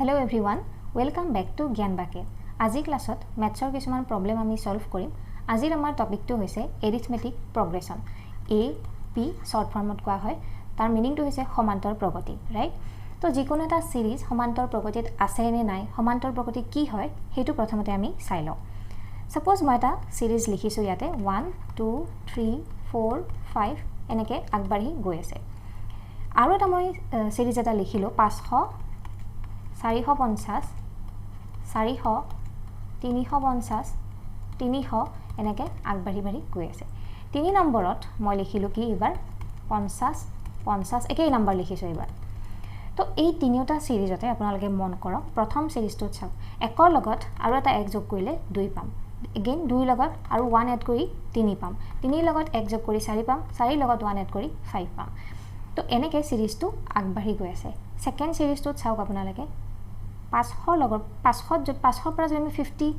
Hello everyone, welcome back to Gyan Bake. আজি ক্লাছত ম্যাথছৰ কিছুমান প্ৰবলেম আমি সলভ কৰিম। আজিৰ আমাৰ টপিকটো হৈছে এৰিথমেটিক প্ৰগ্ৰেছন। AP শৰ্ট ফৰ্মত কোৱা হয়। তাৰ মিনিংটো হৈছে সমান্তৰ প্ৰগতি, ৰাইট? তো যিকোনো এটা সিৰিজ সমান্তৰ প্ৰগতিত আছে নে নাই, সমান্তৰ প্ৰগতি কি হয় হেতু প্ৰথমতে আমি চাই লওঁ। সাপোজ মই এটা সিৰিজ লিখিছো ইয়াতে 1 2 3 4 5 এনেকে আগবাঢ়ি গৈ আছে। আৰু এটা মই সিৰিজ এটা লিখিলো 500 450 400 350 300 এনেকে আগবাঢ়ি গৈ আছে। 3 নম্বৰত মই লিখিলো কি এবাৰ 50 50 একেই নম্বৰ লিখিছো এবাৰ। তো এই তিনিটা সিৰিজতে আপোনালোকে মন কৰক প্ৰথম সিৰিজটো চাওক। একৰ লগত আৰু এটা এক যোগ কৰিলে 2 পাম। এগেইন 2 লগত আৰু 1 এড কৰি 3 পাম। 3 লগত 1 যোগ কৰি 4 পাম। 4 লগত 1 এড কৰি 5 পাম। তো এনেকে সিৰিজটো আগবাঢ়ি গৈ আছে। সেকেন্ড সিৰিজটোত চাওক আপোনালোকে 500 লগত 500 পৰা যদি আমি 50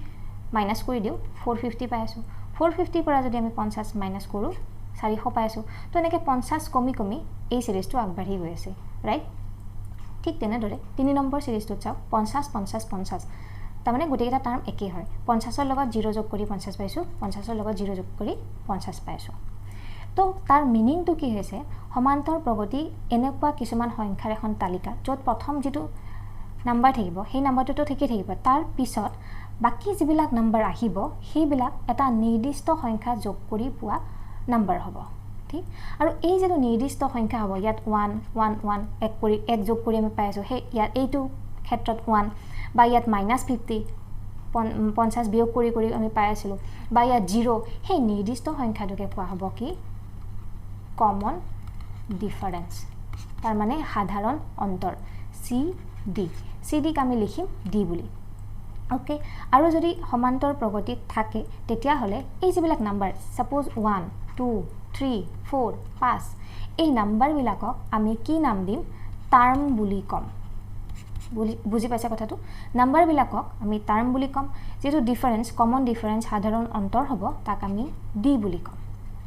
মাইনাস কৰি দিও 450 পাই আছো। 450 পৰা যদি আমি 50 মাইনাস কৰো 400 পাই আছো। তো এনেকে 50 কমি এই সিৰিজটো আগবাঢ়ি গৈ আছে, ৰাইট? ঠিক তেনেদৰে 3 নম্বৰ সিৰিজটোত চাওক 50 50 50 তাৰমানে গোটেইটা টাৰ্ম একেই হয়। 50 লগত 0 যোগ কৰি 50 পাইছো, 50 লগত 0 যোগ কৰি 50 পাইছো। তো তাৰ মিনিংটো কি হৈছে সমান্তৰ প্ৰগতি এনেকুৱা কিছুমান সংখ্যাৰ এখন তালিকা য'ত প্ৰথম যেটো নাম্বাৰ থাকিব সেই নাম্বাৰটো ঠিকই থাকিব, তাৰ পিছত বাকি যিবিলাক নাম্বাৰ আহিব সেইবিলাক এটা নিৰ্দিষ্ট সংখ্যা যোগ কৰি পোৱা নাম্বাৰ হ'ব, ঠিক? আৰু এই যেটো নিৰ্দিষ্ট সংখ্যা হ'ব ইয়াত 1 1 1 এক কৰি এক যোগ কৰি আমি পাই আছো। সেই ইয়াত এইটো ক্ষেত্ৰত 1 বা ইয়াত -50 50 বিয়োগ কৰি আমি পাই আছিলো বা ইয়াত 0 সেই নিৰ্দিষ্ট সংখ্যাটোকে কোৱা হ'ব কি কমন ডিফাৰেন্স। তাৰ মানে সাধাৰণ অন্তৰ CD ক আমি লিখিম D বুলি। ওকে, আৰু যদি সমান্তৰ প্ৰগতিত থাকে তেতিয়া হলে এই যিবিলাক নাম্বাৰ সাপোজ 1 2 3 4 5 এই নাম্বাৰ বিলাকক আমি কি নাম দিম টাৰ্ম বুলি কম। বুজি পাইছা কথাটো? নাম্বাৰ বিলাকক আমি টাৰ্ম বুলি কম। যেটো ডিফাৰেন্স কমন ডিফাৰেন্স সাধাৰণ অন্তৰ হ'ব তাক আমি D বুলি কম।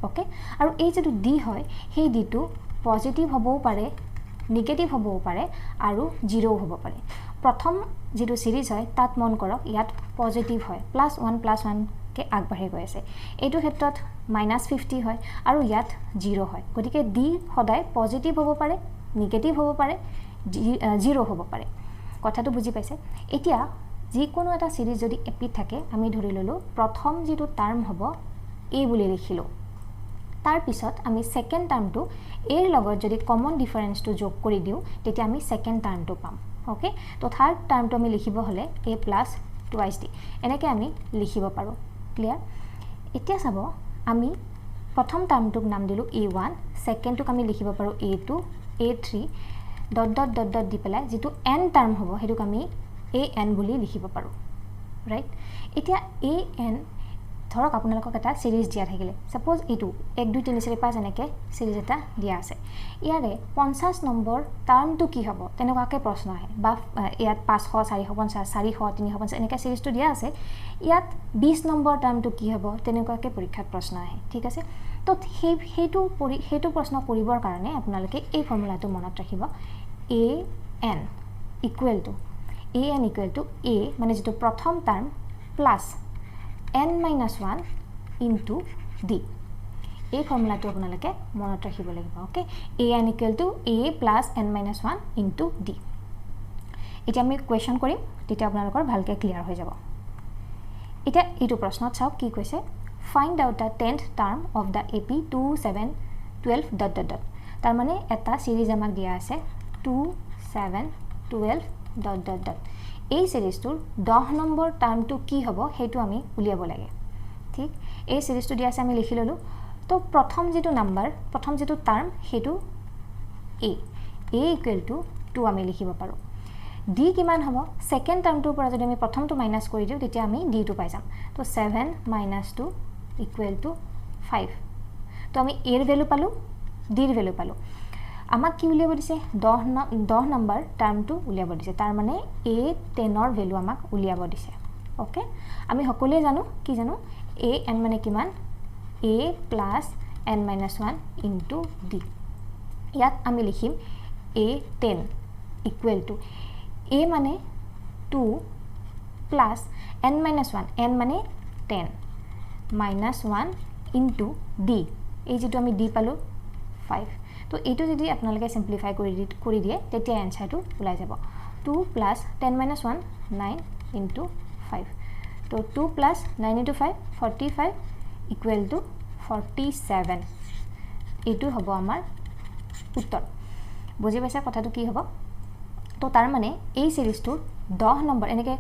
ওকে, আৰু এই যেটো D হয় সেই D টো পজিটিভ হ'বও পাৰে, নেগেটিভ হ'বও পাৰে আৰু 0 হ'ব পাৰে। প্ৰথম যেটো সিৰিজ হয় তাত মন কৰক ইয়াত পজিটিভ হয় +1 কে আগবাঢ়ি গৈ আছে। এইটো ক্ষেত্ৰত -50 হয় আৰু ইয়াত 0 হয়। গতিকে D সদায় পজিটিভ হ'ব পাৰে, নেগেটিভ হ'ব পাৰে, 0 হ'ব পাৰে। কথাটো বুজি পাইছে? এতিয়া যিকোনো এটা সিৰিজ যদি এপি থাকে আমি ধৰি ললো প্ৰথম যেটো টাৰ্ম হ'ব A বুলি লিখিলো। তাৰ পিছত আমি সেকেন্ড টাৰ্মটো এৰ লগত যদি কমন ডিফাৰেন্সটো যোগ কৰি দিও তেতিয়া আমি সেকেন্ড টাৰ্মটো পাম। ওকে, তো থাৰ্ড টাৰ্মটো আমি লিখিব হলে A + 2D এনেকে আমি লিখিব পাৰো। ক্লিয়াৰ? এতিয়া চাব আমি প্ৰথম টাৰ্মটোক নাম দিলো A1, সেকেন্ডটোক আমি লিখিব পাৰো A2 A3 dot dot dot dot দি পেলাই যেটো n টাৰ্ম হ'ব হেতুক আমি AN বুলি লিখিব পাৰো, ৰাইট? এতিয়া AN ধৰক আপোনালোকক এটা সিৰিজ দিয়া থাকিলে সাপোজ এইটো 1 2 3 4 5 এনেকে সিৰিজ এটা দিয়া আছে। ইয়াৰে 50 নম্বৰ টাৰ্মটো কি হ'ব তেনেকুৱাকে প্ৰশ্ন আহে বা ইয়াত 500 450 400 350 এনেকে সিৰিজটো দিয়া আছে। ইয়াত 20 নম্বৰ টাৰ্মটো কি হ'ব তেনেকুৱাকে পৰীক্ষাত প্ৰশ্ন আহে, ঠিক আছে? তো হেতু প্ৰশ্ন কৰিবৰ কাৰণে আপোনালোকে এই ফৰ্মুলাটো মনত ৰাখিব AN = A মানে যেটো প্ৰথম term plus n-1 into D। এই ফৰ্মুলাটো আপোনালোকে মনত ৰাখিব লাগিব। Okay, AN = A + n-1 into D। এতিয়া আমি কোৱেশ্চন কৰিম তেতিয়া আপোনালোকৰ ভালকে ক্লিয়াৰ হৈ যাব। এতিয়া এইটো প্ৰশ্নত চাওক কি কৈছে find out the 10th term of the AP 2 7 12 dot dot dot. তাৰ মানে এটা সিৰিজ আমাক দিয়া আছে 2 7 12 ডট ডট ডট। এই সিৰিজটোৰ 10 নম্বৰ টাৰ্মটো কি হ'ব হেতু আমি উলিয়াব লাগে, ঠিক? এই সিৰিজটো দিয়া আছে আমি লিখি ললো। তো প্ৰথম যেটো নাম্বাৰ প্ৰথম যেটো টাৰ্ম হেতু A = 2 আমি লিখিব পাৰো। D কিমান হ'ব সেকেন্ড টাৰ্মটোৰ পৰা যদি আমি প্ৰথমটো মাইনাস কৰি দিও তেতিয়া আমি D টো পাই যাম। তো 7 - 2 = 5। তো আমি A ৰ ভ্যালু পালো, D ৰ ভ্যালু পালো। আমাক কি উলিয়াব দিছে 10 নম্বৰ টাৰ্মটো উলিয়াব দিছে। তাৰ মানে A10 ৰ ভ্যালু আমাক উলিয়াব দিছে। ওকে, আমি সকলোৱে জানো কি জানো AN মানে কিমান A + n-1 into D। ইয়াত আমি লিখিম A10 = A মানে 2 প্লাছ n minus 1 n মানে 10 minus 1 into d এই যেটো আমি d পালো 5 তো এইটো যদি আপোনালোকে সিম্পলিফাই কৰি দিয়ে তেতিয়া আনসাৰটো ওলাই যাব 2 plus 10 minus 1 9 into 5 তো 2 plus 9 into 5 45 equal to 47 এইটো হ'ব আমাৰ উত্তৰ বুজি পাইছা কথাটো কি হ'ব তো তাৰ মানে এই সিৰিজটো 10 নম্বৰ এনেকে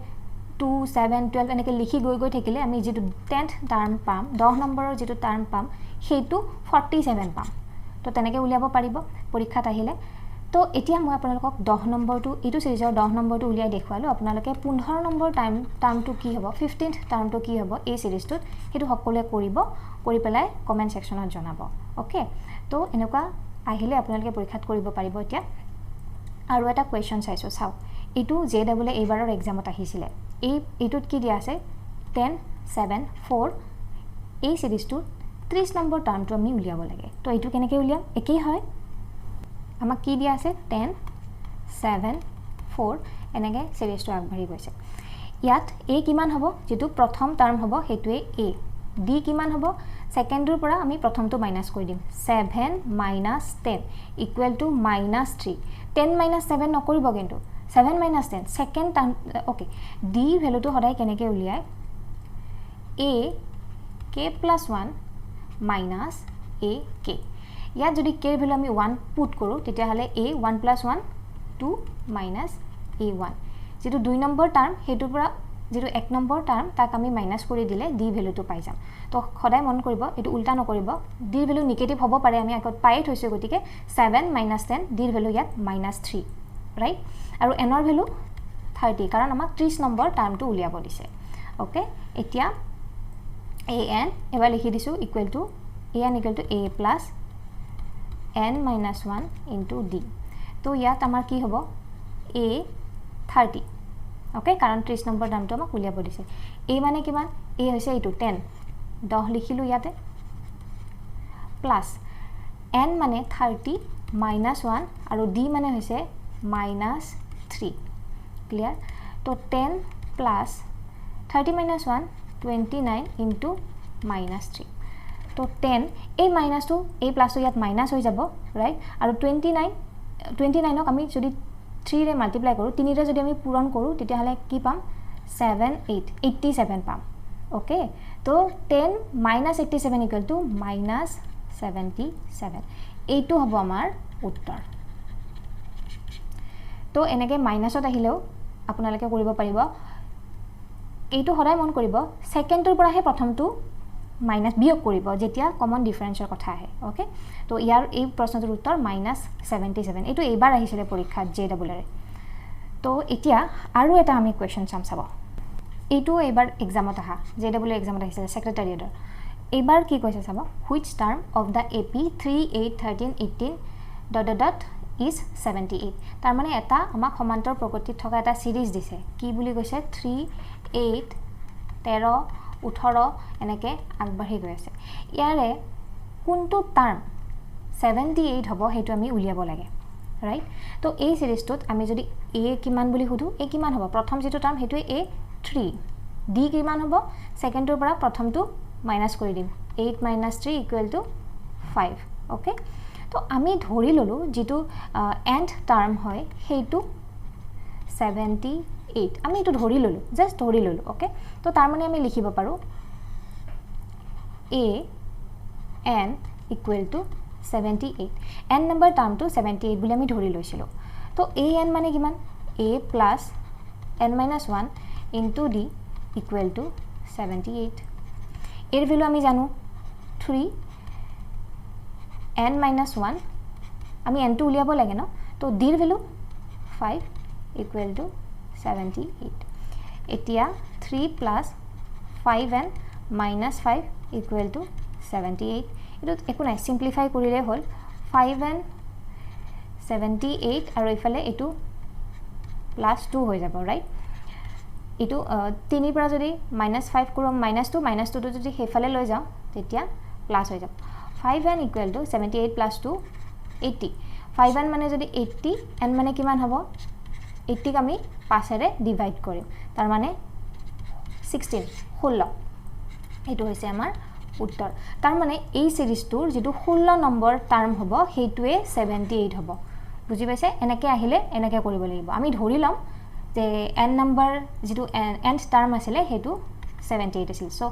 2 7 12 এনেকে লিখি গৈ থাকিলে আমি যেটো 10th টার্ম পাম 10 নম্বৰৰ যেটো টাৰ্ম পাম সেইটো 47 পাম তো তেনেকে উলিয়াব পাৰিব পৰীক্ষাত আহিলে তো এতিয়া মই আপোনালোকক 10 নম্বৰটো এইটো সিৰিজৰ 10 নম্বৰটো উলিয়াই দেখুৱালো আপোনালোকে 15 নম্বৰ টাৰ্মটো কি হ'ব 15th টাৰ্মটো কি হ'ব এই সিৰিজটোত হেতু সকলোৱে কৰিব কৰি পেলাই কমেন্ট সেকশনত জনাব ওকে তো এনেকুৱা আহিলে আপোনালোকে পৰীক্ষাত কৰিব পাৰিব এতিয়া আৰু এটা কোৱেশ্চন চাইছো চাও এইটো জেডব্লিউ এইবাৰৰ এক্সামত আহিছিলে এইটোত কি দিয়া আছে 10 7 4 এই সিৰিজটোৰ 30 নম্বৰ টার্মটো আমি উলিয়াব লাগে তো এইটো কেনেকৈ উলিয়াম একেই হয় আমাক কি দিয়া আছে 10 7 4 এনেকৈ সিৰিজটো আগবাঢ়ি গৈছে ইয়াত a কিমান হ'ব যেটো প্ৰথম টাৰ্ম হ'ব হেতুৱে a d কিমান হ'ব সেকেন্ডৰ পৰা আমি প্ৰথমটো মাইনাস কৰি দিম 7 minus 10 equal to -3 10 - 7 নকৰিব কিন্তু 7 - 10 সেকেন্ড টার্ম ওকে d ভ্যালুটো সদায় কেনেকৈ উলিয়ায় a k + 1 minus a k ইয়াত যদি k ভ্যালু আমি 1 পুট কৰো তেতিয়া হলে a 1 + 1 2 minus a1 যেটো 2 নম্বৰ টাৰ্ম হেতুৰ পৰা যেটো 1 নম্বৰ টাৰ্ম তাক আমি মাইনাস কৰি দিলে d ভ্যালুটো পাই যাম তো সদায় মন কৰিব এটো উল্টা নকৰিব d ভ্যালু নেগেটিভ হ'ব পাৰে আমি আগত পাই থৈছো গতিকে 7 - 10 d ভ্যালু ইয়াত -3 ৰাইট আৰু n ৰ ভ্যালু 30 কাৰণ আমাক 30 নম্বৰ টাৰ্মটো উলিয়াব দিছে ওকে এতিয়া an এবাৰ লিখি দিছো equal to an = a plus n minus 1 into d তো ইয়াত আমাৰ কি হ'ব a 30 ওকে কাৰণ 30 নম্বৰ টার্মটো আমাক উলিয়াব দিছে a মানে কিমান a হৈছে এইটো 10 10 লিখিলো ইয়াতে প্লাস n মানে 30 minus 1 আৰু d মানে হৈছে -3 ক্লিয়াৰ তো 10 plus 30 minus 1 29 into -3 তো 10 এই মাইনাসটো এই প্লাসটো ইয়াত মাইনাস হৈ যাব রাইট আৰু 29ক আমি যদি 3 ৰে মাল্টিপ্লাই কৰো 3 ৰে যদি আমি পূৰণ কৰো তেতিয়া হলে কি পাম 7 8 87 পাম ওকে তো 10 - 87 = -77 এইটো হ'ব আমাৰ উত্তৰ তো এনেকে মাইনাসত আহিলেও আপোনালোকে কৰিব পাৰিব এইটো সদায় মন কৰিব সেকেন্ডৰ পৰাহে প্ৰথমটো মাইনাস বিয়োগ কৰিব যেতিয়া কমন ডিফাৰেন্সৰ কথা আহে ওকে তো ইয়াৰ এই প্ৰশ্নটোৰ উত্তৰ -77 এইটো এইবাৰ আহিছিলে পৰীক্ষাত জেডব্লিউ তো এতিয়া আৰু এটা আমি কোৱেশ্চন চাব এইটো এইবাৰ এক্সামত আহা জেডব্লিউ এক্সামত আহিছিলে সেক্ৰেটাৰিয়েটৰ এইবাৰ কি কৈছে চাব which term of the AP 3 8 13 18 ... is 78 তাৰ মানে এটা আমাক সমান্তৰ প্ৰকৃতিত থকা এটা সিৰিজ দিছে কি বুলি কৈছে 3 8 13 18 এনেকে আগবাঢ়ি গৈ আছে ইয়াৰে কোনটো টার্ম 78 হ'ব হেতু আমি উলিয়াব লাগে রাইট তো এই সিরিজটোত আমি যদি a কিমান বুলি হুদু a কিমান হ'ব প্ৰথম যেটো টাৰ্ম হেতু a 3 d কিমান হ'ব সেকেন্ডৰ পৰা প্ৰথমটো মাইনাস কৰি দিম 8 - 3 = 5 ওকে তো আমি ধৰি ললো যেটো এন্ড টাৰ্ম হয় হেতু 78 আমি এটো ধৰি ললো জাস্ট ধৰি ললো ওকে তো তাৰ মানে আমি লিখিব পাৰো a n = 78 n নম্বৰ টাৰ্মটো 78 বুলি আমি ধৰি লৈছিলো তো a n মানে কিমান a plus n minus 1 into d = 78 এর ভ্যালু আমি জানো 3 n minus 1 আমি n টো উলিয়াব লাগে ন তো d এর ভ্যালু 5 = 78 এতিয়া 3 plus 5n minus 5 = 78 এটো একো নাই সিম্পলিফাই কৰিলে হল 5n 78 আৰু ইফালে এটো +2 হৈ যাব ৰাইট এটো 3 পৰা যদি -5 কৰম -2 টো যদি হেফালে লৈ যাও তেতিয়া প্লাস হৈ যাব 5n = 78 + 2 80 5n মানে যদি 80 n মানে কিমান হ'ব 80 আমি 5 ডিভাইড কৰিম তাৰ মানে 16 এইটো হৈছে আমাৰ উত্তৰ তাৰ মানে এই সিৰিজটোৰ যেটো 16 নম্বৰ টাৰ্ম হ'ব হেতুৱে 78 হ'ব বুজি পাইছে এনেকৈ আহিলে এনেকৈ কৰিব লাগিব আমি ধৰি লম যে n নম্বৰ যেটো nth টাৰ্ম আছিল হেতু 78 আছিল সো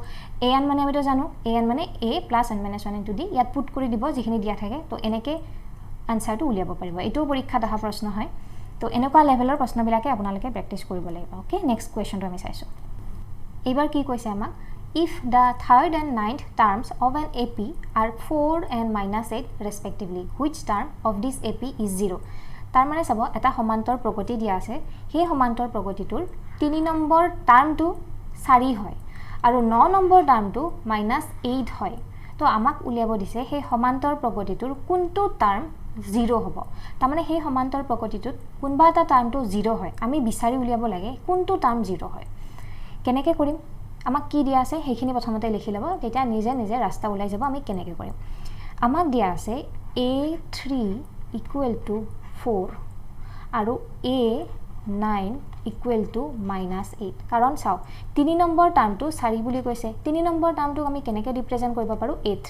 an মানে আমি তো জানো an মানে a + n - 1 * d ইয়াত পুট কৰি দিব যিখিনি দিয়া থাকে তো এনেকৈ আনসাৰটো উলিয়াব পাৰিব এটো পৰীক্ষাত অহা প্ৰশ্ন হয় তো এনেকুৱা লেভেলৰ প্ৰশ্নবিলাকে আপোনালোকে প্ৰেক্টিস কৰিব লাগিব ওকে নেক্সট কোৱেশ্চনটো আমি চাইছো এবাৰ কি কৈছে আমাক if the third and ninth terms of an AP are 4 and -8 respectively which term of this AP is 0 তাৰ মানে চাব এটা সমান্তৰ প্ৰগতি দিয়া আছে সেই সমান্তৰ প্ৰগতিটোৰ 3 নম্বৰ টাৰ্মটো 4 হয় আৰু 9 নম্বৰ টাৰ্মটো -8 হয় তো আমাক উলিয়াব দিছে সেই সমান্তৰ প্ৰগতিটোৰ কোনটো টাৰ্ম 0 হ'ব তাৰ মানে সেই সমান্তৰ প্ৰগতিটোত কোনবা এটা টাৰ্মটো 0 হয় আমি বিচাৰি উলিয়াব লাগে কোনটো টাৰ্ম 0 হয় কেনেকৈ কৰিম আমাক কি দিয়া আছে সেইখিনি প্ৰথমতে লিখি লব তেতিয়া নিজে নিজে ৰাস্তা ওলাই যাব আমি কেনেকৈ কৰিম আমাক দিয়া আছে a3 = 4 আৰু a9 = -8 কাৰণ চাও 3 নম্বৰ টাৰ্মটো 4 বুলি কৈছে 3 নম্বৰ টাৰ্মটোক আমি কেনেকৈ ৰিপ্ৰেজেন্ট কৰিব পাৰো a3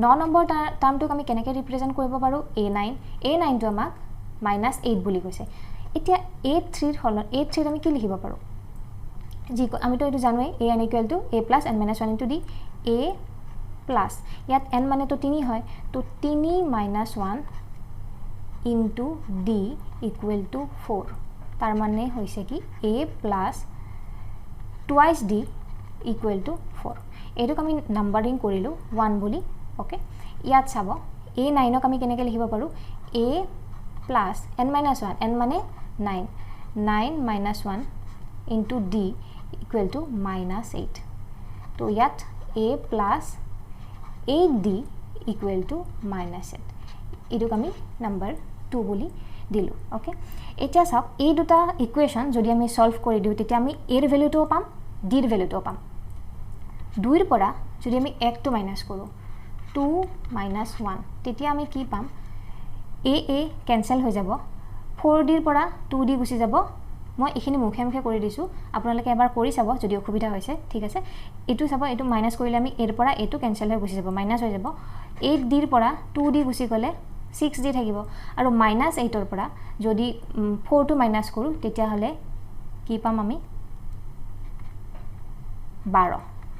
9 নম্বৰ টাৰ্মটোক আমি কেনেকৈ ৰিপ্ৰেজেন্ট কৰিব পাৰো a9 টো আমাক -8 বুলি কৈছে এতিয়া a3 ৰ হলত a3 আমি কি লিখিব পাৰো जी আমি তো এটো জানোই an = a + n - 1 * d a plus ইয়াত n মানে তো 3 হয় তো 3 - 1 * d = 4 তাৰ মানে হৈছে কি a plus twice d = 4 এটোক আমি নাম্বাৰিং কৰিলো 1 বুলি ওকে ইয়াত চাব a9 ক আমি কেনেকৈ লিখিব পাৰো a plus n - 1 n মানে 9 9 - 1 * d = -8 তো ইয়াত a plus 8d = -8 এটোক আমি নাম্বাৰ 2 বুলি দিলু ওকে এতিয়া চাওক এই দুটা ইকুৱেচন যদি আমি সলভ কৰি দিও তেতিয়া আমি a ৰ ভ্যালুটো পাম d ৰ ভ্যালুটো পাম 2 ৰ পৰা যদি আমি 1 টো মাইনাস কৰো 2 - 1 তেতিয়া আমি কি পাম a ক্যান্সেল হৈ যাব 4d ৰ পৰা 2d গুচি যাব মই এখিনি মুখে মুখে কৰি দিছো আপোনালোকে এবাৰ কৰি চাব যদি অসুবিধা হৈছে ঠিক আছে এটো চাব এটো মাইনাস কৰিলে আমি এৰ পৰা এটো ক্যান্সেল হৈ গুচি যাব মাইনাস হৈ যাব 8d ৰ পৰা 2d গুচি গলে 6d থাকিব আৰু -8 ৰ পৰা যদি 4 টো মাইনাস কৰো তেতিয়া হলে কি পাম আমি 12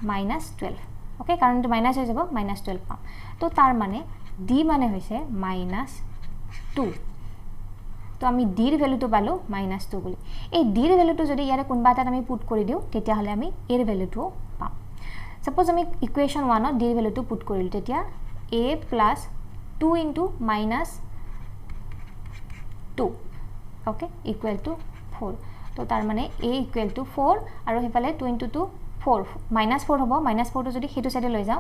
-12 ওকে কাৰণ এটো মাইনাস হৈ যাব -12 পাম তো তাৰ মানে d মানে হৈছে -2 তো আমি d ৰ ভ্যালুটো পালো -2 বুলি এই d ৰ ভ্যালুটো যদি ইয়াৰে কোনবা এটা আমি পুট কৰি দিও তেতিয়া হলে আমি a ৰ ভ্যালুটো পাম সাপোজ আমি ইকুৱেচন 1 ত d ৰ ভ্যালুটো পুট কৰিলো তেতিয়া a plus 2 into -2 okay equal to 4 তো তাৰ মানে a equal to 4 আৰু হেফালে 2 into 2 4 -4 হ'ব -4 টো যদি হেতু সাইডে লৈ যাও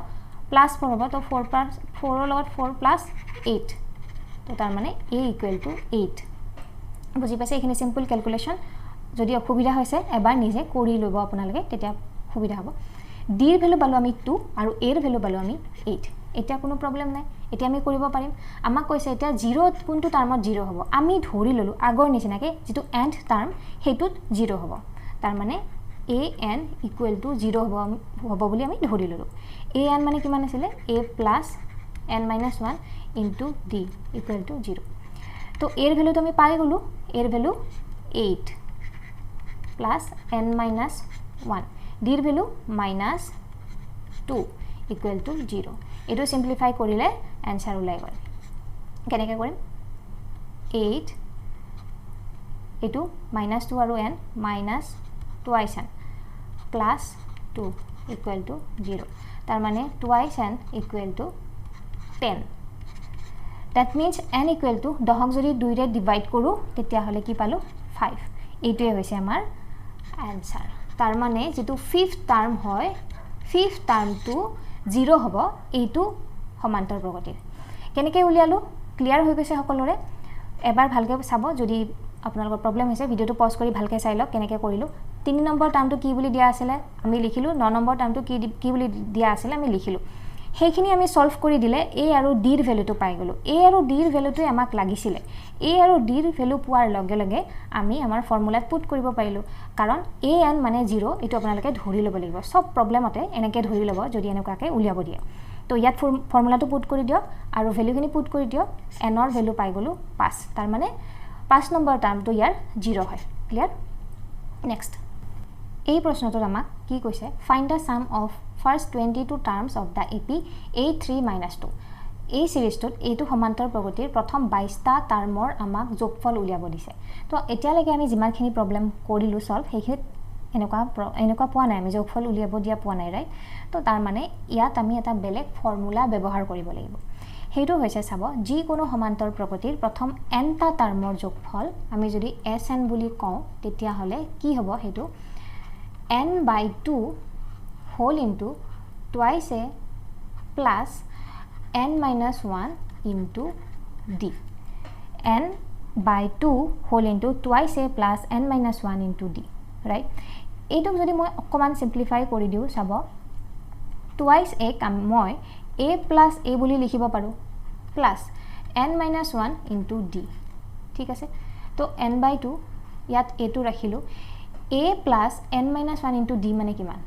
+4 হ'ব তো 4 plus 4 ৰ লগত 4 plus 8 তো তাৰ মানে a equal to 8 বুজি পাইছে এখিনি সিম্পল ক্যালকুলেশন যদি অসুবিধা হৈছে এবাৰ নিজে কৰি লব আপোনালোকে তেতিয়া সুবিধা হ'ব d ৰ ভ্যালু পালো আমি 2 আৰু a ৰ ভ্যালু পালো আমি 8 এটা কোনো প্ৰবলেম নাই এটা আমি কৰিব পাৰিম আমাক কৈছে এটা 0 কোনটো টাৰ্মত 0 হ'ব আমি ধৰি ললো আগৰ নিচিনাকে যেটো nth টাৰ্ম হেতুত 0 হ'ব তাৰ মানে an = 0 হ'ব বুলি আমি ধৰি ললো an মানে কিমান আছিল a plus n - 1 into d = 0 তো a ৰ ভ্যালুটো আমি পাই গলো a ৰ ভ্যালু 8 plus n - 1 d ৰ ভ্যালু -2 = 0 এটো সিম্পলিফাই কৰিলে आंसर ওলাই গল কেনেকৈ কৰিম 8 এটো -2 আৰু n -2 n plus 2 = 0 তাৰ মানে 2 n = 10 that means n = 10 যদি 2 ৰে ডিভাইড কৰো তেতিয়া হলে কি পালো 5 এইটোৱে হৈছে আমাৰ आंसर তাৰ মানে যেটো 5th টাৰ্ম হয় 5th টাৰ্মটো 0 হ'ব এইটো সমান্তৰ প্ৰগতিৰ কেনেকৈ উলিয়ালো ক্লিয়াৰ হৈ গৈছে সকলোৰে এবাৰ ভালকৈ চাব যদি আপোনালোকৰ প্ৰবলেম হৈছে ভিডিওটো পজ কৰি ভালকৈ চাই লওক কেনেকৈ কৰিলো 3 নম্বৰ টাৰ্মটো কি বুলি দিয়া আছিল আমি লিখিলো 9 নম্বৰ টাৰ্মটো কি বুলি দিয়া আছিল আমি লিখিলো সেইখিনি আমি সলভ কৰি দিলে a আৰু d ৰ ভ্যালুটো পাই গলো a আৰু d ৰ ভ্যালুটো আমাক লাগিছিলে a আৰু d ৰ ভ্যালু পোৱাৰ লগে লগে আমি আমাৰ ফৰ্মুলাত পুট কৰিব পাৰিলো কাৰণ a n মানে 0 এটো আপোনালোকে ধৰি ল'ব লাগিব সব প্ৰবলেমতে এনেকৈ ধৰি ল'ব যদি এনেকুৱাকৈ উলিয়াব দিয়ে তো ইয়াত ফৰ্মুলাটো পুট কৰি দিয়ক আৰু ভ্যালুখিনি পুট কৰি দিয়ক n ৰ ভ্যালু পাই গলো 5 তাৰ মানে 5 নম্বৰ টাৰ্মটো ইয়াৰ 0 হয় ক্লিয়াৰ নেক্সট এই প্ৰশ্নটোত আমাক কি কৈছে find the sum of first 22 terms of the AP a3 - 2 এই সিৰিজটোত এইটো সমান্তৰ প্ৰগতিৰ প্ৰথম 22টা টাৰ্মৰ আমাক যোগফল উলিয়াব দিছে তো এতিয়ালৈকে আমি যিমানখিনি প্ৰবলেম কৰিলো সলভ সেইখিনিত এনেকুৱা পোৱা নাই আমি যোগফল উলিয়াব দিয়া পোৱা নাই ৰাইট তো তাৰ মানে ইয়াত আমি এটা বেলেগ ফৰ্মুলা ব্যৱহাৰ কৰিব লাগিব হেইটো হৈছে চাব যি কোনো সমান্তৰ প্ৰগতিৰ প্ৰথম nটা টাৰ্মৰ যোগফল আমি যদি sn বুলি কওঁ তেতিয়া হলে কি হ'ব হেতু n/2 whole into twice a plus n-1 into d n/2 whole into twice a plus n-1 into d right এইটো যদি মই অকমান সিম্পলিফাই কৰি দিও চাব twice a কাম মই a plus a বুলি লিখিব পাৰো plus n-1 into d ঠিক আছে তো n/2 ইয়াত a টো ৰাখিলো a plus n-1 into d মানে কিমান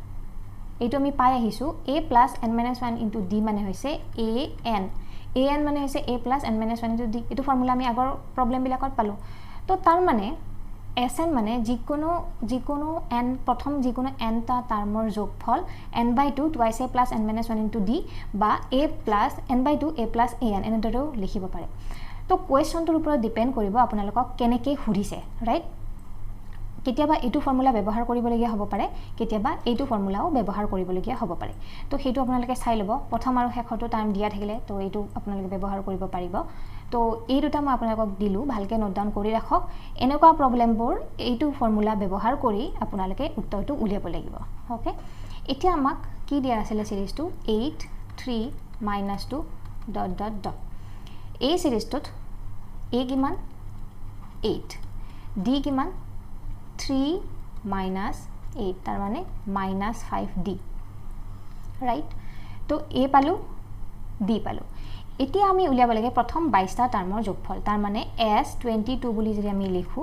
এইটো আমি পাই আহিছো a plus n-1 into d মানে হৈছে an মানে হৈছে a plus n-1 into d এটো ফৰ্মুলা আমি আগৰ প্ৰবলেম বিলাকত পালো তো তাৰ মানে sn মানে যিকোনো n প্ৰথম যিকোনো n টা টাৰ্মৰ যোগফল n/2 twice a plus n-1 into d বা a plus n/2 a plus an এনেদৰেও লিখিব পাৰে তো কোৱেশ্চনটোৰ ওপৰত ডিপেন্ড কৰিব আপোনালোকক কেনেকৈ হুৰিছে ৰাইট কেতিয়াবা এটো ফৰ্মুলা ব্যৱহাৰ কৰিবলগীয়া হ'ব পাৰে কেতিয়াবা এটো ফৰ্মুলাও ব্যৱহাৰ কৰিবলগীয়া হ'ব পাৰে তো হেতু আপোনালোকে চাই লব প্ৰথম আৰু শেষৰটো টাইম দিয়া থাকিলে তো এটো আপোনালোকে ব্যৱহাৰ কৰিব পাৰিব তো এই দুটা মই আপোনালোকক দিলু ভালকে নোট ডাউন কৰি ৰাখক এনেকুৱা প্ৰবলেমবোৰ এইটো ফৰ্মুলা ব্যৱহাৰ কৰি আপোনালোকে উত্তৰটো উলিয়াব লাগিব ওকে এতিয়া আমাক কি দিয়া আছিল সিৰিজটো 8 3 - 2 ... এই সিৰিজটোত a কিমান 8 d কিমান 3 minus 8 তাৰ মানে -5d ৰাইট তো a পালো d পালো এতিয়া আমি উলিয়াব লাগে প্ৰথম 22টা টাৰ্মৰ যোগফল তাৰ মানে s22 বুলি যদি আমি লিখো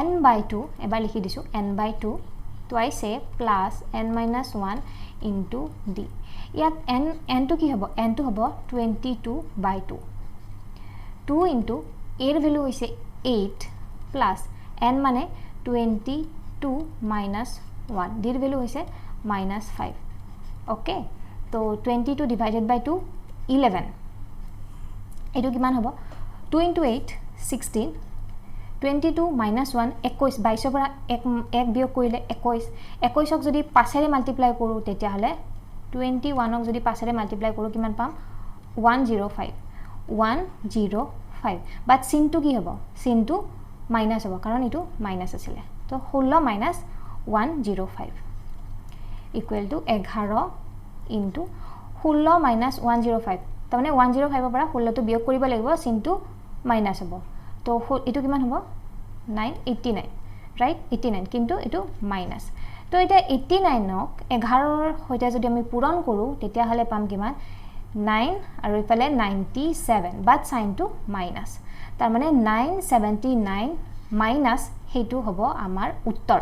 n/2 এবাৰ লিখি দিছো n/2 twice a plus n-1 into d ইয়াত n টো কি হ'ব n টো হ'ব 22/2 2 into a ৰ ভ্যালু হৈছে 8 plus n মানে 22 minus 1 d ৰ ভ্যালু হৈছে -5 ওকে তো 22 divided by 2 11 এটো কিমান হ'ব 2 into 8 16 22 minus 1 21 22 পৰা 1 বিয়োগ কৰিলে 21 21ক যদি 5 ৰে মাল্টিপ্লাই কৰো তেতিয়া হলে 21ক যদি 5 ৰে মাল্টিপ্লাই কৰো কিমান পাম 105 বাট চিনটো কি হ'ব চিনটো মাইনাস হ'ব কাৰণ এটো মাইনাস আছিল তো 16 minus 105 equal to 11 into 16 minus 105 তাৰ মানে 105 ৰ পৰা 16 টো বিয়োগ কৰিব লাগিব চিনটো মাইনাস হ'ব তো এটো কিমান হ'ব 989 ৰাইট 89 কিন্তু এটো মাইনাস তো এটা 89ক 11 ৰ হৈতে যদি আমি পূৰণ কৰো তেতিয়া হলে পাম কিমান 9 আৰু ইফালে 97 বাট সাইনটো মাইনাস তাৰ মানে 979 মাইনাস হেতু হ'ব আমাৰ উত্তৰ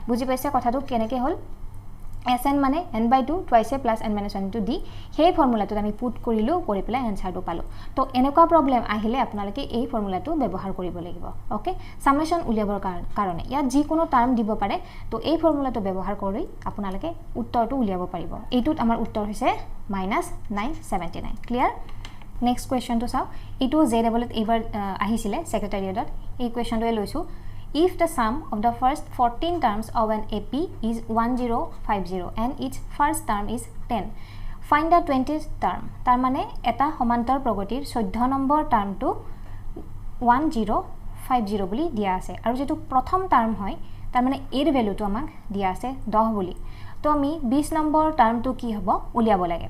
বুজি পাইছে কথাটো কেনেকৈ হল sn মানে n/2 twice a plus n-1 into d সেই ফৰ্মুলাটো আমি পুট কৰিলো কৰি পেলাই আনসাৰটো পালো তো এনেকুৱা প্ৰবলেম আহিলে আপোনালোকে এই ফৰ্মুলাটো ব্যৱহাৰ কৰিব লাগিব ওকে সামেশন উলিয়াবৰ কাৰণে ইয়াত যি কোনো টাৰ্ম দিব পাৰে তো এই ফৰ্মুলাটো ব্যৱহাৰ কৰি আপোনালোকে উত্তৰটো উলিয়াব পাৰিব এইটোত আমাৰ উত্তৰ হৈছে -979 ক্লিয়াৰ নেক্সট কোৱেশ্চনটো চাও ইটো জে ডাবলত এবাৰ আহিছিলে সেক্ৰেটাৰিয়েটত এই কোৱেশ্চনটোৱে লৈছো if the sum of the first 14 terms of an AP is 1050 and its first term is 10 find the 20th term তাৰ মানে এটা সমান্তৰ প্ৰগতিৰ 14 নম্বৰ টাৰ্মটো 1050 বুলি দিয়া আছে আৰু যেটো প্ৰথম টাৰ্ম হয় তাৰ মানে এৰ ভ্যালুটো আমাক দিয়া আছে 10 বুলি তো আমি 20 নম্বৰ টাৰ্মটো কি হ'ব উলিয়াব লাগে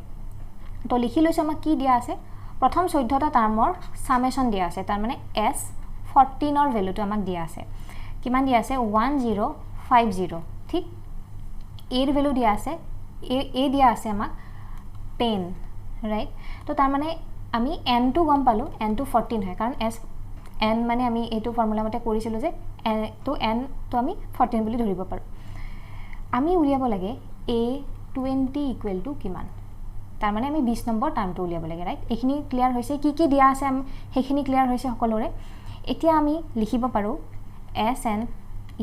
তো লিখি লৈছো আমাক কি দিয়া আছে প্ৰথম 14টা টাৰ্মৰ সামেশন দিয়া আছে তাৰ মানে s14 ৰ ভ্যালুটো আমাক দিয়া আছে কিমান দিয়া আছে 1050 ঠিক এৰ ভ্যালু দিয়া আছে এ দিয়া আছে আমাক 10 ৰাইট তো তাৰ মানে আমি n টো গম পালো n টো 14 হয় কাৰণ s n মানে আমি এইটো ফৰ্মুলা মতে কৰিছিলো যে তো n তো আমি 14 বুলি ধৰিব পাৰো আমি উলিয়াব লাগে a20 ইকুৱেল টু কিমান তাৰ মানে আমি 20 নম্বৰ টাৰ্মটো উলিয়াব লাগে ৰাইট এইখিনি ক্লিয়াৰ হৈছে কি দিয়া আছে আমি সেইখিনি ক্লিয়াৰ হৈছে সকলোৰে এতিয়া আমি লিখিব পাৰো sn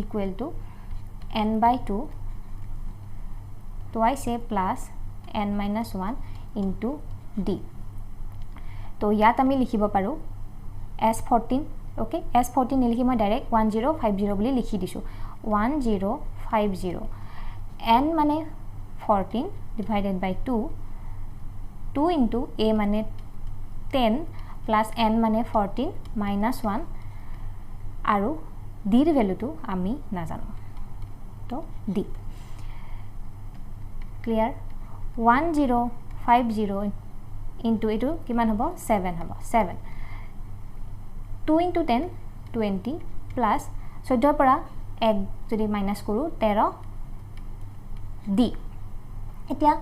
equal to n/2 twice a plus n minus 1 into d তো ইয়াত আমি লিখিব পাৰো s14 ওকে s14 নিলিখি মই ডাইৰেক্ট 1050 বুলি লিখি দিছো 1050 n মানে 14 divided by 2 2 into a মানে 10 plus n মানে 14 minus 1 আৰু d ৰ ভ্যালুটো আমি নাজানো তো d ক্লিয়াৰ 1050 into এটো কিমান হ'ব 7 হ'ব 7 2 into 10 20 plus 14 পৰা 1 যদি মাইনাস কৰো 13 d এতিয়া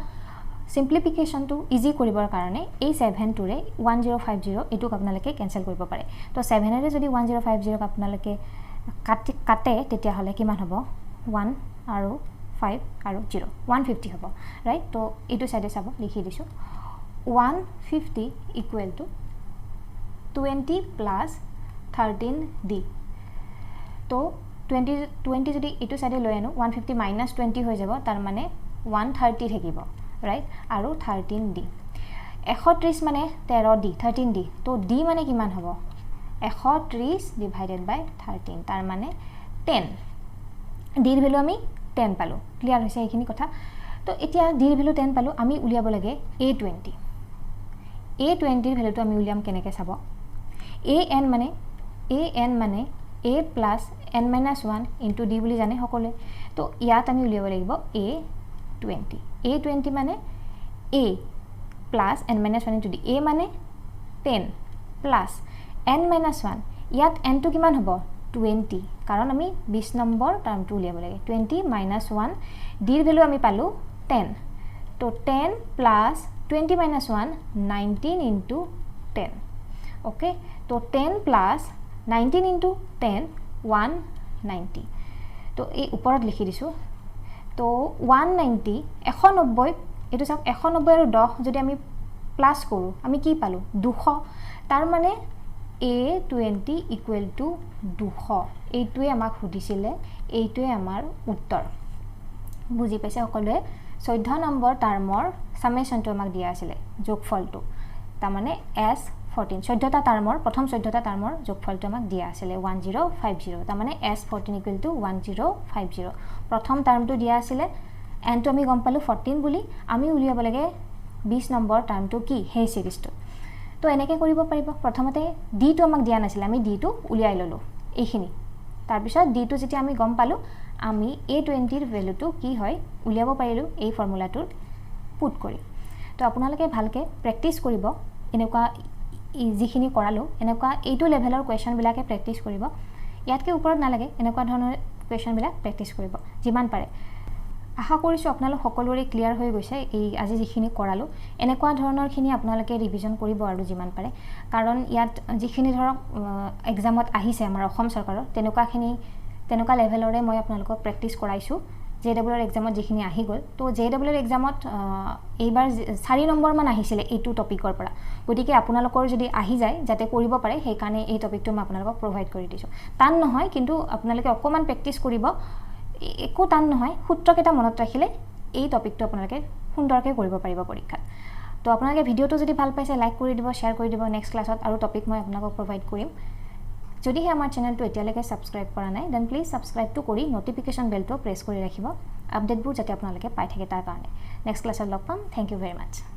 সিম্পলিফিকেশন টু ইজি কৰিবৰ কাৰণে এই 7 টোৰে 1050 এটো আপোনালোকে ক্যান্সেল কৰিব পাৰে তো 7 ৰে যদি 1050 আপোনালোকে কাটে তেতিয়া হলে কিমান হ'ব 1 আৰু 5 আৰু 0 150 হ'ব ৰাইট তো এটো সাইডে চাব লিখি দিছো 150 equal to 20 plus 13d তো 20 যদি এটো সাইডে লৈ আনো 150 minus 20 হৈ যাব তাৰ মানে 130 থাকিব ৰাইট আৰু 13d 130 মানে 13d 13d তো d মানে কিমান হ'ব 130 divided by 13 তাৰ মানে 10 d ৰ ভ্যালু আমি 10 পালো ক্লিয়াৰ হৈছে এইখিনি কথা তো এতিয়া d ৰ ভ্যালু 10 পালো আমি উলিয়াব লাগে a20 a20 ৰ ভ্যালুটো আমি উলিয়াম কেনেকৈ চাব an মানে a plus n minus 1 into d বুলি জানে সকলে তো ইয়াত আমি উলিয়াব লাগিব a20 মানে a plus n minus 1 into d a মানে 10 plus n minus 1 ইয়াত n টো কিমান হ'ব 20 কাৰণ আমি 20 নম্বৰ টাৰ্মটো উলিয়াব লাগে 20 minus 1 d ৰ ভ্যালু আমি পালো 10 তো 10 plus 20 minus 1 19 into 10 okay तो 10 plus 19 into 10 190 तो এই ওপৰত লিখি দিছো তো 190 190 এটো সব 190 আৰু 10 যদি আমি প্লাস কৰো আমি কি পালো 200 তাৰ মানে a20 equal to 200 এইটোৱে আমাক সুধিছিলে এইটোৱে আমাৰ উত্তৰ বুজি পাইছে সকলোৱে 14 নম্বৰ টাৰ্মৰ সামেশনটো আমাক দিয়া আছিল যোগফলটো তাৰ মানে s14 14টা টাৰ্মৰ প্ৰথম 14টা টাৰ্মৰ যোগফলটো আমাক দিয়া আছিল 1050 তাৰ মানে s14 equal to 1050 প্ৰথম টাৰ্মটো দিয়া আছিল n টো আমি গম পালো 14 বুলি আমি উলিয়াব লাগে 20 নম্বৰ টাৰ্মটো কি হে সিৰিজটো তো এনেকৈ কৰিব পাৰিব প্ৰথমতে d টো আমাক দিয়া নাছিল আমি d টো উলিয়াই ললো এইখিনি তাৰ পিছত d টো যেতিয়া আমি গম পালো আমি a20 ৰ ভ্যালুটো কি হয় উলিয়াব পাৰিলো এই ফৰ্মুলাটোৰ পুট কৰি তো আপোনালোকে ভালকে প্ৰেক্টিস কৰিব এনেকুৱা যিখিনি কৰালো এনেকুৱা এইটো লেভেলৰ কোৱেশ্চন বিলাকে প্ৰেক্টিস কৰিব ইয়াতকে ওপৰত নালাগে এনেকুৱা ধৰণৰ কোৱেশ্চন বিলাক প্ৰেক্টিস কৰিব যিমান পাৰে আশা কৰিছো আপোনালোক সকলোৰে ক্লিয়াৰ হৈ গৈছে এই আজি যিখিনি কৰালো এনেকুৱা ধৰণৰ খিনি আপোনালোকে ৰিভিজন কৰিব আৰু যিমান পাৰে কাৰণ ইয়াত যিখিনি ধৰক এক্সামত আহিছে আমাৰ অসম চৰকাৰৰ তেনেকুৱা লেভেলৰে মই আপোনালোকক প্ৰেক্টিস কৰাইছো জেডব্লিউৰ এক্সামত যিখিনি আহি গল তো জেডব্লিউৰ এক্সামত এইবাৰ 4 নম্বৰ মান আহিছিল এইটো টপিকৰ পৰা গতিকে আপোনালোকৰ যদি আহি যায় যাতে কৰিব পাৰে সেই কাৰণে এই টপিকটো মই আপোনালোকক প্ৰভাইড কৰি দিছো টান নহয় কিন্তু আপোনালোকে অকমান প্ৰেক্টিস কৰিব একো টান নহয় সূত্ৰকেইটা মনত ৰাখিলে এই টপিকটো আপোনালোকে সুন্দৰকৈ কৰিব পাৰিব পৰীক্ষাত তো আপোনালোকে ভিডিওটো যদি ভাল পাইছে লাইক কৰি দিব শেয়াৰ কৰি দিব নেক্সট ক্লাছত আৰু টপিক মই আপোনালোকক প্ৰভাইড কৰিম যদি হে আমাৰ চেনেলটো এতিয়ালৈকে সাবস্ক্ৰাইব কৰা নাই দেন প্লিজ সাবস্ক্ৰাইব টু কৰি নোটিফিকেশন বেলটো প্ৰেছ কৰি ৰাখিব আপডেটবোৰ যাতে আপোনালোকে পাই থাকে তাৰ কাৰণে নেক্সট ক্লাছত লগ পাম থ্যাংক ইউ ভেৰি মাচ